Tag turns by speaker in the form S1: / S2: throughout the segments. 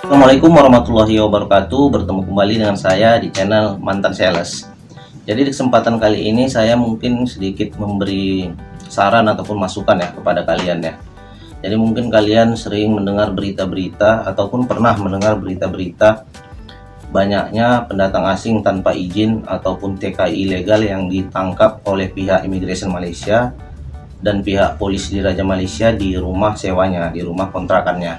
S1: Assalamualaikum warahmatullahi wabarakatuh. Bertemu kembali dengan saya di channel Mantan Sales. Jadi di kesempatan kali ini saya mungkin sedikit memberi saran ataupun masukan ya kepada kalian ya. Jadi mungkin kalian sering mendengar berita-berita ataupun pernah mendengar berita-berita banyaknya pendatang asing tanpa izin ataupun TKI ilegal yang ditangkap oleh pihak imigrasi Malaysia dan pihak polisi di Raja Malaysia di rumah sewanya, di rumah kontrakannya.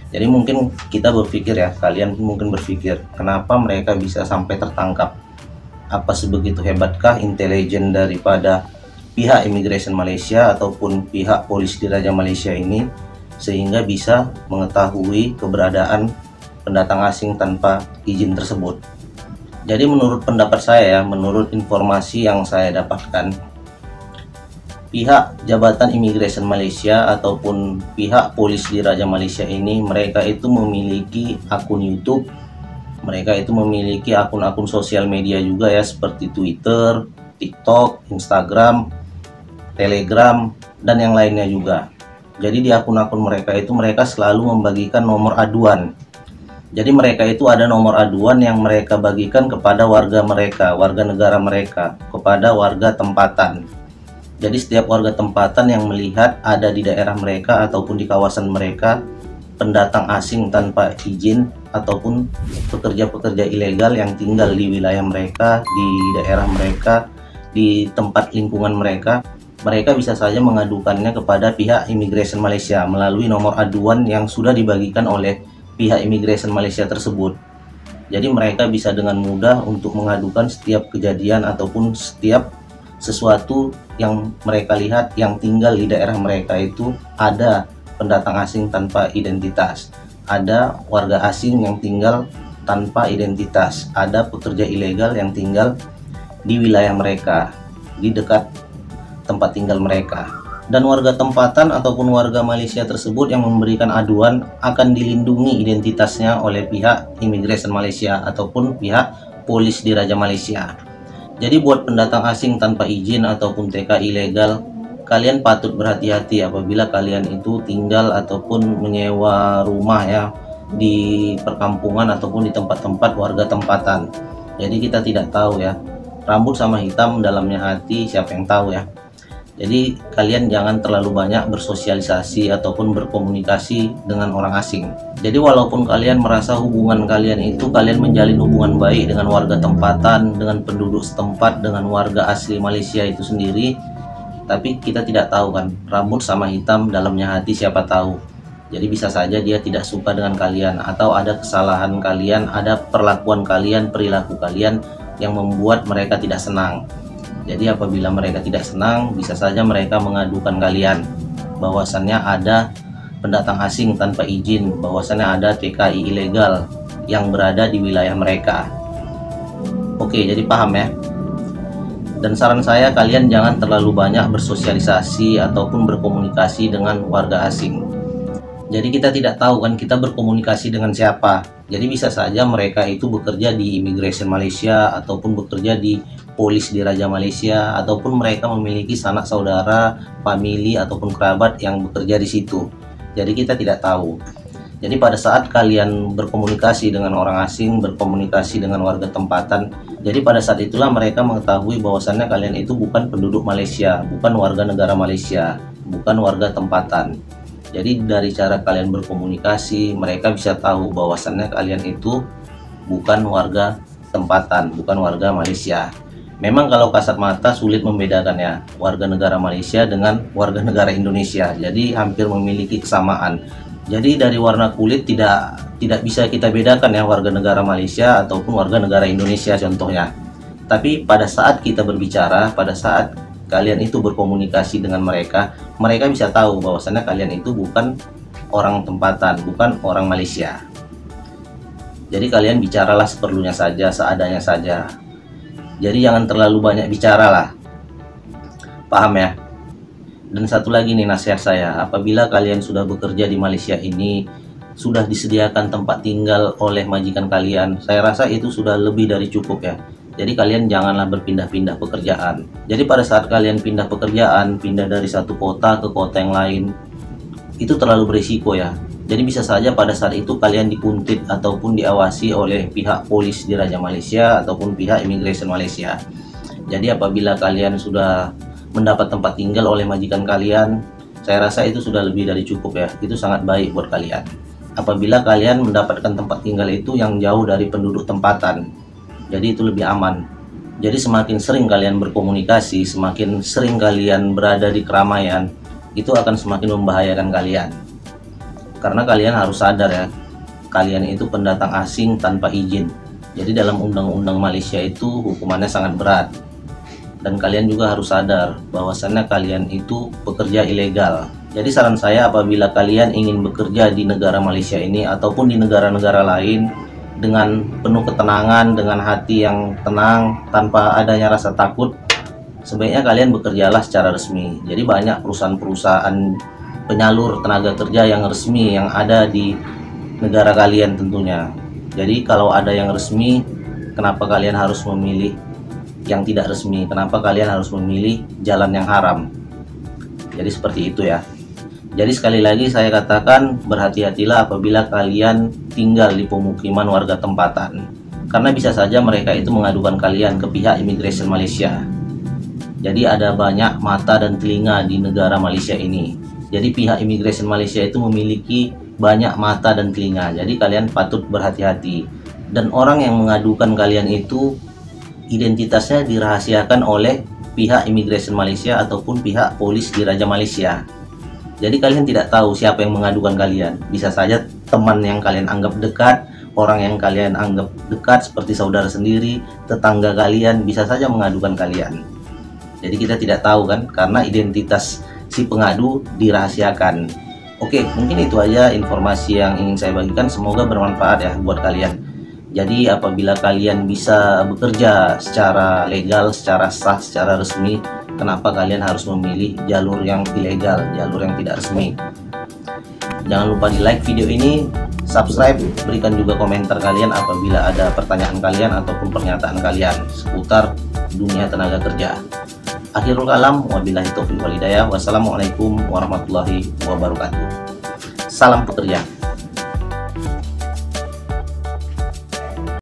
S1: Jadi mungkin kita berpikir ya, kalian mungkin berpikir, kenapa mereka bisa sampai tertangkap? Apa sebegitu hebatkah intelijen daripada pihak imigrasi Malaysia ataupun pihak polisi di Raja Malaysia ini sehingga bisa mengetahui keberadaan pendatang asing tanpa izin tersebut? Jadi menurut pendapat saya ya, menurut informasi yang saya dapatkan, pihak Jabatan Imigrasi Malaysia ataupun pihak polisi di Raja Malaysia ini, mereka itu memiliki akun YouTube, mereka itu memiliki akun-akun sosial media juga ya, seperti Twitter, TikTok, Instagram, Telegram, dan yang lainnya juga. Jadi di akun-akun mereka itu mereka selalu membagikan nomor aduan. Jadi mereka itu ada nomor aduan yang mereka bagikan kepada warga mereka, warga negara mereka, kepada warga tempatan. Jadi setiap warga tempatan yang melihat ada di daerah mereka ataupun di kawasan mereka pendatang asing tanpa izin ataupun pekerja-pekerja ilegal yang tinggal di wilayah mereka, di daerah mereka, di tempat lingkungan mereka, mereka bisa saja mengadukannya kepada pihak imigrasi Malaysia melalui nomor aduan yang sudah dibagikan oleh pihak imigrasi Malaysia tersebut. Jadi mereka bisa dengan mudah untuk mengadukan setiap kejadian ataupun setiap sesuatu yang mereka lihat yang tinggal di daerah mereka itu ada pendatang asing tanpa identitas, ada warga asing yang tinggal tanpa identitas, ada pekerja ilegal yang tinggal di wilayah mereka, di dekat tempat tinggal mereka. Dan warga tempatan ataupun warga Malaysia tersebut yang memberikan aduan akan dilindungi identitasnya oleh pihak imigrasi Malaysia ataupun pihak polisi di Raja Malaysia. Jadi buat pendatang asing tanpa izin ataupun TKI ilegal, kalian patut berhati-hati apabila kalian itu tinggal ataupun menyewa rumah ya di perkampungan ataupun di tempat-tempat warga tempatan. Jadi kita tidak tahu ya, rambut sama hitam dalamnya hati, siapa yang tahu ya. Jadi kalian jangan terlalu banyak bersosialisasi ataupun berkomunikasi dengan orang asing. Jadi walaupun kalian merasa hubungan kalian itu kalian menjalin hubungan baik dengan warga tempatan, dengan penduduk setempat, dengan warga asli Malaysia itu sendiri, tapi kita tidak tahu kan, rambut sama hitam dalamnya hati, siapa tahu. Jadi bisa saja dia tidak suka dengan kalian, atau ada kesalahan kalian, ada perlakuan kalian, perilaku kalian yang membuat mereka tidak senang. Jadi apabila mereka tidak senang, bisa saja mereka mengadukan kalian bahwasannya ada pendatang asing tanpa izin, bahwasannya ada TKI ilegal yang berada di wilayah mereka. Oke, jadi paham ya. Dan saran saya, kalian jangan terlalu banyak bersosialisasi ataupun berkomunikasi dengan warga asing. Jadi kita tidak tahu kan kita berkomunikasi dengan siapa. Jadi bisa saja mereka itu bekerja di imigrasi Malaysia ataupun bekerja di polisi di Raja Malaysia ataupun mereka memiliki sanak saudara, famili ataupun kerabat yang bekerja di situ. Jadi kita tidak tahu. Jadi pada saat kalian berkomunikasi dengan orang asing, berkomunikasi dengan warga tempatan, jadi pada saat itulah mereka mengetahui bahwasannya kalian itu bukan penduduk Malaysia, bukan warga negara Malaysia, bukan warga tempatan. Jadi dari cara kalian berkomunikasi, mereka bisa tahu bahwasannya kalian itu bukan warga tempatan, bukan warga Malaysia. Memang kalau kasat mata sulit membedakan ya warga negara Malaysia dengan warga negara Indonesia. Jadi hampir memiliki kesamaan. Jadi dari warna kulit tidak bisa kita bedakan ya warga negara Malaysia ataupun warga negara Indonesia contohnya. Tapi pada saat kita berbicara, pada saat kalian itu berkomunikasi dengan mereka, mereka bisa tahu bahwasannya kalian itu bukan orang tempatan, bukan orang Malaysia. Jadi kalian bicaralah seperlunya saja, seadanya saja. Jadi jangan terlalu banyak bicara lah. Paham ya? Dan satu lagi nih nasihat saya, apabila kalian sudah bekerja di Malaysia ini, sudah disediakan tempat tinggal oleh majikan kalian, saya rasa itu sudah lebih dari cukup ya. Jadi kalian janganlah berpindah-pindah pekerjaan. Jadi pada saat kalian pindah pekerjaan, pindah dari satu kota ke kota yang lain, itu terlalu berisiko ya. Jadi bisa saja pada saat itu kalian dikuntit ataupun diawasi oleh pihak polis di Raja Malaysia ataupun pihak Immigration Malaysia. Jadi apabila kalian sudah mendapat tempat tinggal oleh majikan kalian, saya rasa itu sudah lebih dari cukup ya. Itu sangat baik buat kalian. Apabila kalian mendapatkan tempat tinggal itu yang jauh dari penduduk tempatan, jadi itu lebih aman. Jadi semakin sering kalian berkomunikasi, semakin sering kalian berada di keramaian, itu akan semakin membahayakan kalian. Karena kalian harus sadar ya, kalian itu pendatang asing tanpa izin. Jadi dalam undang-undang Malaysia itu hukumannya sangat berat. Dan kalian juga harus sadar bahwasannya kalian itu pekerja ilegal. Jadi saran saya, apabila kalian ingin bekerja di negara Malaysia ini ataupun di negara-negara lain dengan penuh ketenangan, dengan hati yang tenang, tanpa adanya rasa takut, sebaiknya kalian bekerjalah secara resmi. Jadi banyak perusahaan-perusahaan penyalur tenaga kerja yang resmi yang ada di negara kalian tentunya. Jadi kalau ada yang resmi, kenapa kalian harus memilih yang tidak resmi? Kenapa kalian harus memilih jalan yang haram? Jadi seperti itu ya. Jadi sekali lagi saya katakan, berhati-hatilah apabila kalian tinggal di pemukiman warga tempatan. Karena bisa saja mereka itu mengadukan kalian ke pihak Immigration Malaysia. Jadi ada banyak mata dan telinga di negara Malaysia ini. Jadi pihak Immigration Malaysia itu memiliki banyak mata dan telinga. Jadi kalian patut berhati-hati. Dan orang yang mengadukan kalian itu identitasnya dirahasiakan oleh pihak Immigration Malaysia ataupun pihak polis di Raja Malaysia. Jadi kalian tidak tahu siapa yang mengadukan kalian. Bisa saja teman yang kalian anggap dekat, orang yang kalian anggap dekat seperti saudara sendiri, tetangga kalian, bisa saja mengadukan kalian. Jadi kita tidak tahu kan, karena identitas si pengadu dirahasiakan. Oke, mungkin itu aja informasi yang ingin saya bagikan. Semoga bermanfaat ya buat kalian. Jadi apabila kalian bisa bekerja secara legal, secara sah, secara resmi, kenapa kalian harus memilih jalur yang ilegal, jalur yang tidak resmi? Jangan lupa di like video ini, subscribe, berikan juga komentar kalian apabila ada pertanyaan kalian ataupun pernyataan kalian seputar dunia tenaga kerja. Akhirul kalam, wabillahi taufiq wal hidayah. Wassalamualaikum warahmatullahi wabarakatuh. Salam pekerja.